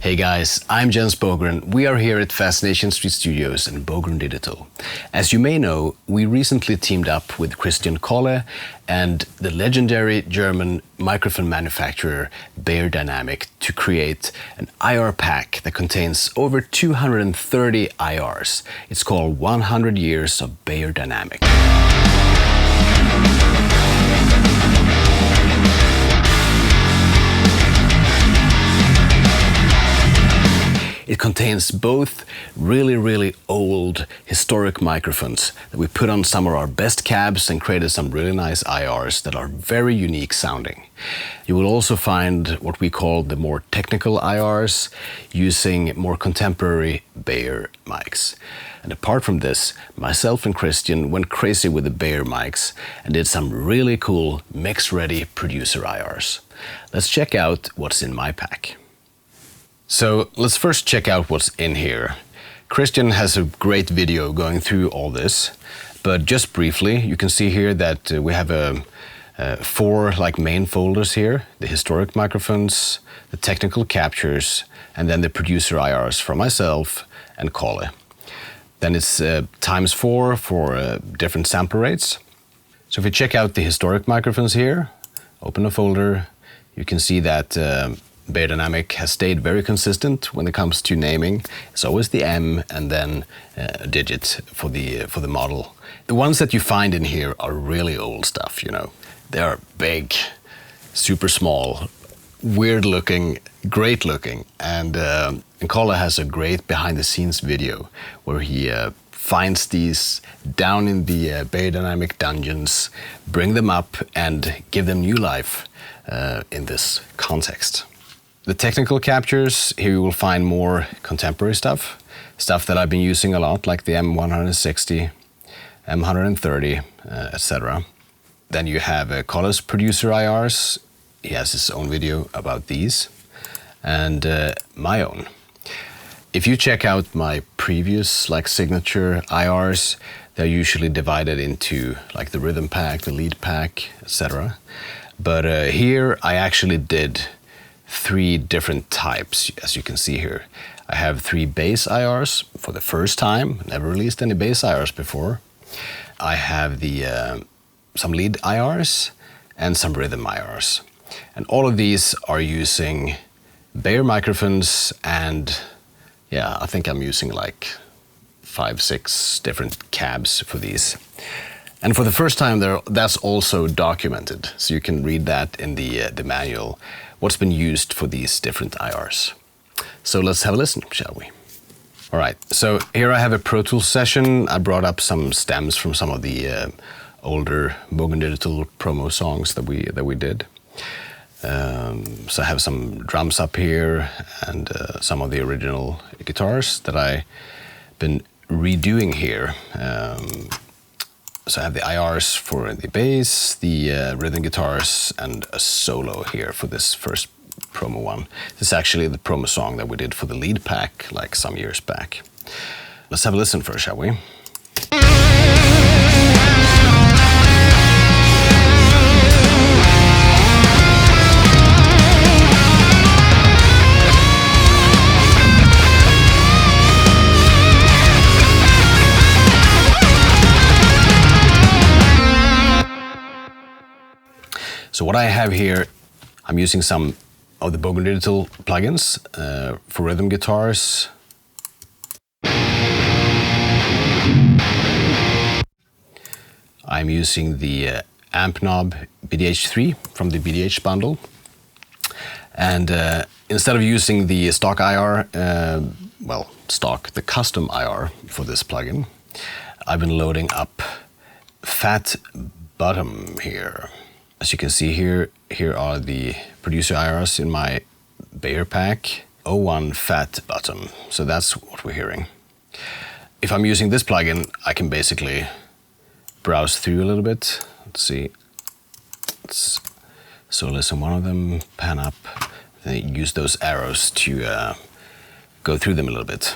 Hey guys, I'm Jens Bogren. We are here at Fascination Street Studios and Bogren Digital. As you may know, we recently teamed up with Christian Kolle and the legendary German microphone manufacturer Beyerdynamic to create an IR pack that contains over 230 IRs. It's called 100 Years of Beyerdynamic. It contains both really old historic microphones that we put on some of our best cabs and created some really nice IRs that are very unique sounding. You will also find what we call the more technical IRs using more contemporary Beyer mics. And apart from this, myself and Christian went crazy with the Beyer mics and did some really cool mix-ready producer IRs. Let's check out what's in my pack. So let's first check out what's in here. Christian has a great video going through all this, but just briefly, you can see here that we have four main folders here: the historic microphones, the technical captures, and then the producer IRs for myself and Kolle. Then it's ×4 for different sample rates. So if you check out the historic microphones here, open a folder, you can see that Beyerdynamic has stayed very consistent when it comes to naming. It's always the M and then a digit for the model. The ones that you find in here are really old stuff, you know. They are big, super small, weird looking, great looking. And Kolle has a great behind the scenes video where he finds these down in the Beyerdynamic dungeons, bring them up and give them new life in this context. The technical captures, here you will find more contemporary stuff that I've been using a lot, like the M160, M130, etc. Then you have Kolle's producer IRs. He has his own video about these, and my own. If you check out my previous signature IRs, they're usually divided into the rhythm pack, the lead pack, etc. But here I actually did 3 different types, as you can see here. I have 3 bass IRs for the first time, never released any bass IRs before. I have some lead IRs and some rhythm IRs. And all of these are using Beyer microphones, and I think I'm using 5-6 different cabs for these. And for the first time that's also documented, so you can read that in the manual, what's been used for these different IRs. So let's have a listen, shall we? All right, so here I have a Pro Tools session. I brought up some stems from some of the older Bogren Digital promo songs that we did. So I have some drums up here and some of the original guitars that I've been redoing here. So I have the IRs for the bass, the rhythm guitars, and a solo here for this first promo one. This is actually the promo song that we did for the lead pack some years back. Let's have a listen first, shall we? So what I have here, I'm using some of the Bogren Digital plugins for rhythm guitars. I'm using the Amp Knob BDH3 from the BDH bundle. And instead of using the stock IR, the custom IR for this plugin, I've been loading up Fat Bottom here. As you can see here are the producer IRs in my Beyer pack, 01 Fat Bottom. So that's what we're hearing. If I'm using this plugin, I can basically browse through a little bit. Let's see. Let's listen one of them, pan up, then use those arrows to go through them a little bit.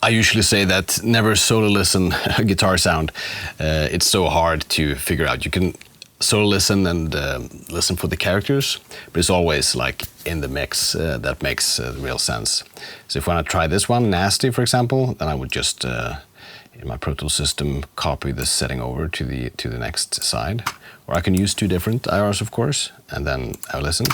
I usually say that never solo listen a guitar sound. It's so hard to figure out. You can solo listen and listen for the characters, but it's always like in the mix that makes real sense. So if I want to try this one, Nasty, for example, then I would just in my Pro Tools system copy this setting over to the next side. Or I can use two different IRs, of course, and then have a listen.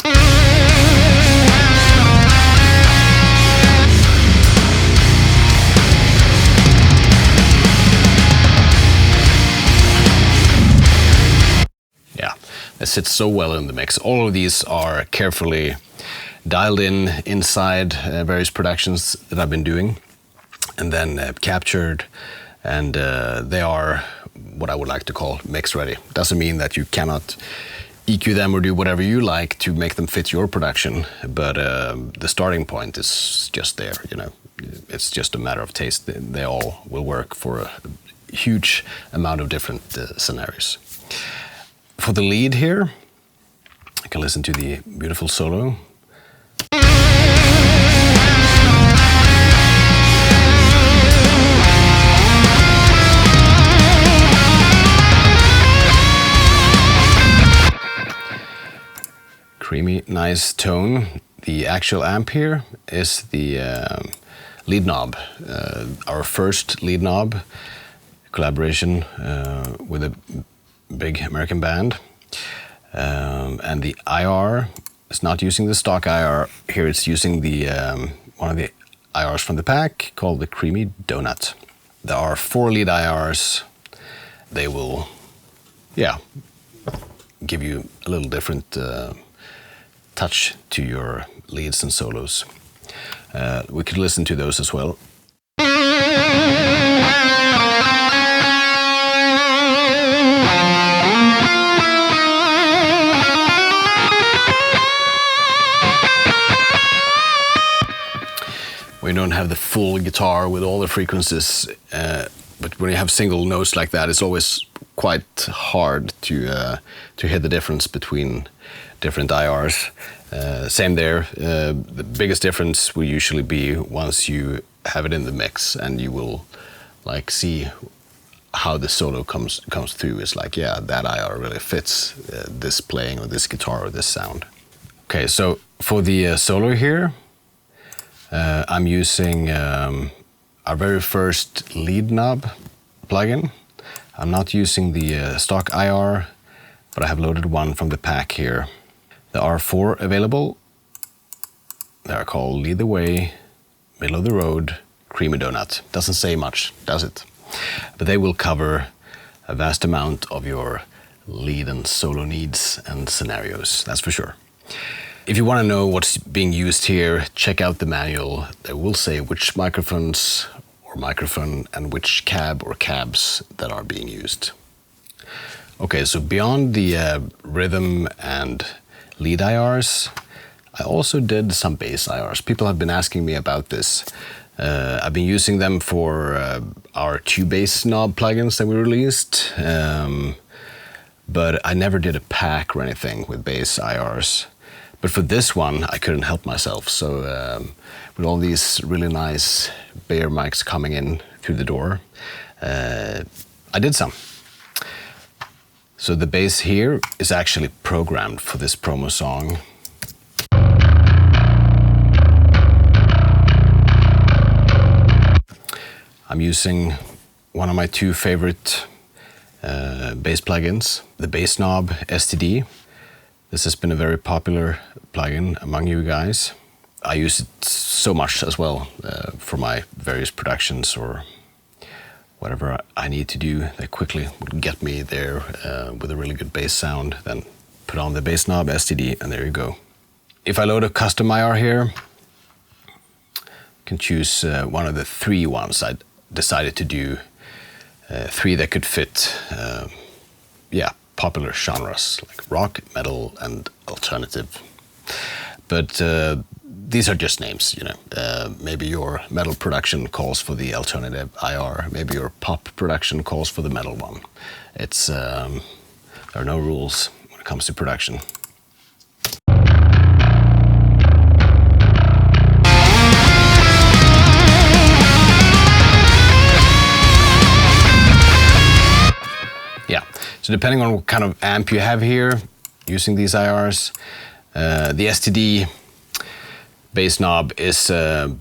Yeah, it sits so well in the mix. All of these are carefully dialed in inside various productions that I've been doing, and then captured, and they are what I would like to call mix ready. Doesn't mean that you cannot EQ them or do whatever you like to make them fit your production, but the starting point is just there, you know. It's just a matter of taste. They all will work for a huge amount of different scenarios. For the lead here, I can listen to the beautiful solo. Creamy, nice tone. The actual amp here is the lead knob, our first lead knob collaboration with a big American band. And the IR is not using the stock IR. Here it's using the one of the IRs from the pack called the Creamy Donut. There are 4 lead IRs. They will, yeah, give you a little different touch to your leads and solos. We could listen to those as well. We don't have the full guitar with all the frequencies, but when you have single notes like that, it's always quite hard to hear the difference between different IRs. Same there. The biggest difference will usually be once you have it in the mix, and you will like see how the solo comes through. It's like, yeah, that IR really fits this playing or this guitar or this sound. Okay, so for the solo here, I'm using our very first lead knob plugin. I'm not using the stock IR, but I have loaded one from the pack here. There are 4 available. They are called Lead the Way, Middle of the Road, Creamy Donut. Doesn't say much, does it? But they will cover a vast amount of your lead and solo needs and scenarios, that's for sure. If you want to know what's being used here, check out the manual. They will say which microphones or microphone and which cab or cabs that are being used. Okay, so beyond the rhythm and lead IRs, I also did some bass IRs. People have been asking me about this. I've been using them for our 2 bass knob plugins that we released, but I never did a pack or anything with bass IRs. But for this one, I couldn't help myself. So with all these really nice Beyer mics coming in through the door, I did some. So the bass here is actually programmed for this promo song. I'm using one of my 2 favorite bass plugins, the Bass Knob STD. This has been a very popular plugin among you guys. I use it so much as well for my various productions or whatever I need to do that quickly would get me there with a really good bass sound. Then put on the Bass Knob STD and there you go. If I load a custom IR here, I can choose one of the 3 ones. I decided to do 3 that could fit popular genres like rock, metal, and alternative. But these are just names, you know. Maybe your metal production calls for the alternative IR. Maybe your pop production calls for the metal one. It's there are no rules when it comes to production. So depending on what kind of amp you have here, using these IRs, the STD bass knob is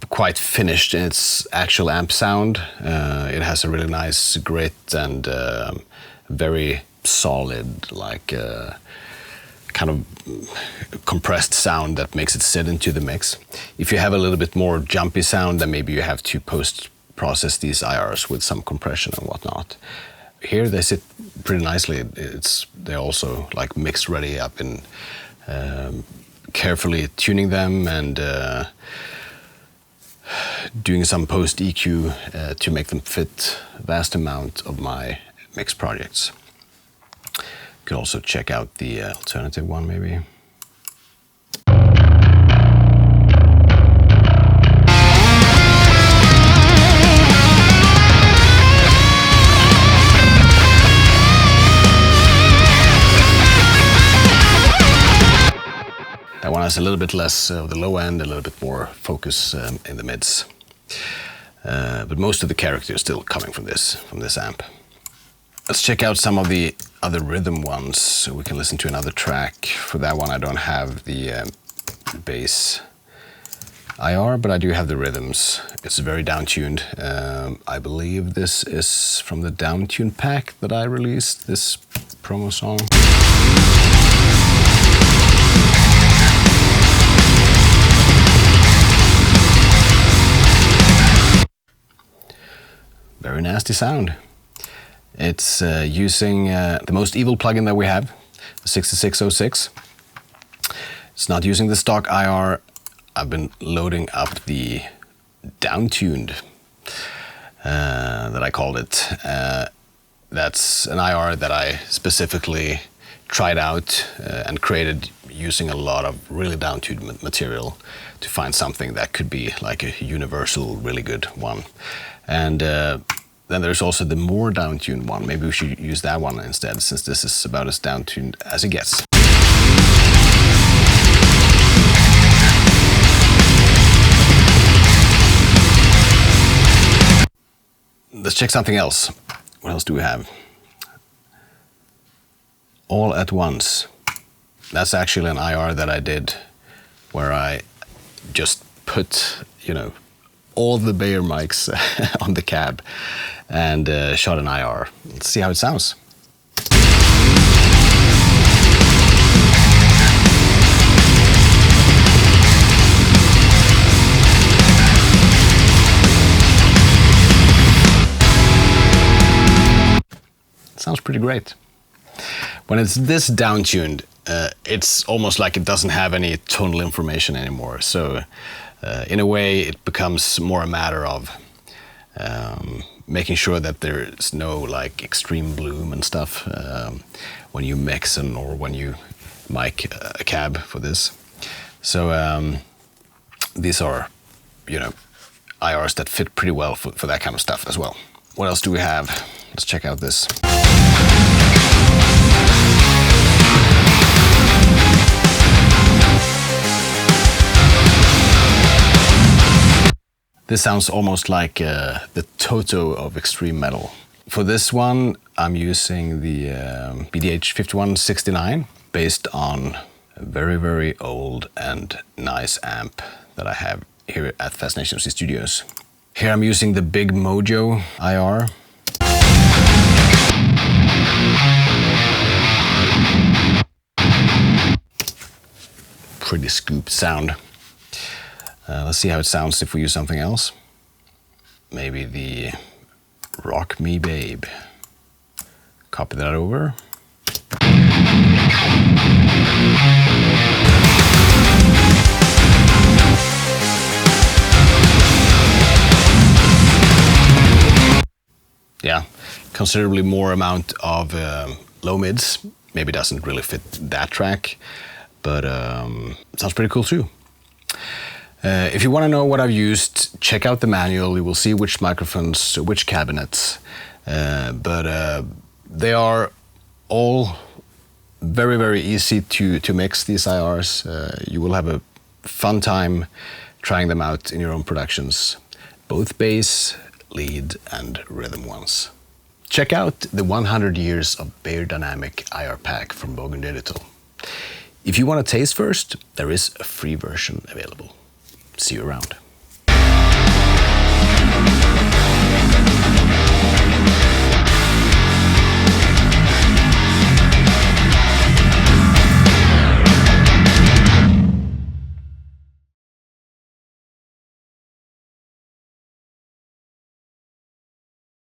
quite finished in its actual amp sound. It has a really nice grit and very solid, like kind of compressed sound that makes it sit into the mix. If you have a little bit more jumpy sound, then maybe you have to post-process these IRs with some compression and whatnot. Here they sit pretty nicely. They're also like mix ready. I've been carefully tuning them and doing some post EQ to make them fit a vast amount of my mix projects. You could also check out the alternative one maybe. That one has a little bit less of the low end, a little bit more focus in the mids. But most of the character is still coming from this amp. Let's check out some of the other rhythm ones so we can listen to another track. For that one I don't have the bass IR, but I do have the rhythms. It's very down-tuned. I believe this is from the Downtune pack that I released, this promo song. Very nasty sound. It's using the most evil plugin that we have, 6606. It's not using the stock IR. I've been loading up the downtuned, that I called it. That's an IR that I specifically tried out and created using a lot of really downtuned material to find something that could be like a universal, really good one. And then there's also the more downtuned one. Maybe we should use that one instead, since this is about as downtuned as it gets. Let's check something else. What else do we have? All at Once. That's actually an IR that I did where I just put, all the Beyer mics on the cab and shot an IR. Let's see how it sounds. Sounds pretty great. When it's this downtuned, it's almost like it doesn't have any tonal information anymore. So in a way, it becomes more a matter of making sure that there's no like extreme bloom and stuff when you mix or when you mic a cab for this. So these are, IRs that fit pretty well for that kind of stuff as well. What else do we have? Let's check out this. This sounds almost like the Toto of extreme metal. For this one, I'm using the BDH 5169 based on a very, very old and nice amp that I have here at Fascination MC Studios. Here I'm using the Big Mojo IR. Pretty scooped sound. Let's see how it sounds if we use something else. Maybe the Rock Me Babe. Copy that over. Yeah, considerably more amount of low mids. Maybe doesn't really fit that track, but it sounds pretty cool too. If you want to know what I've used, check out the manual. You will see which microphones, which cabinets, but they are all very, very easy to mix, these IRs. You will have a fun time trying them out in your own productions, both bass, lead and rhythm ones. Check out the 100 Years of Beyerdynamic IR pack from Bogen Digital. If you want to taste first, there is a free version available. See you around.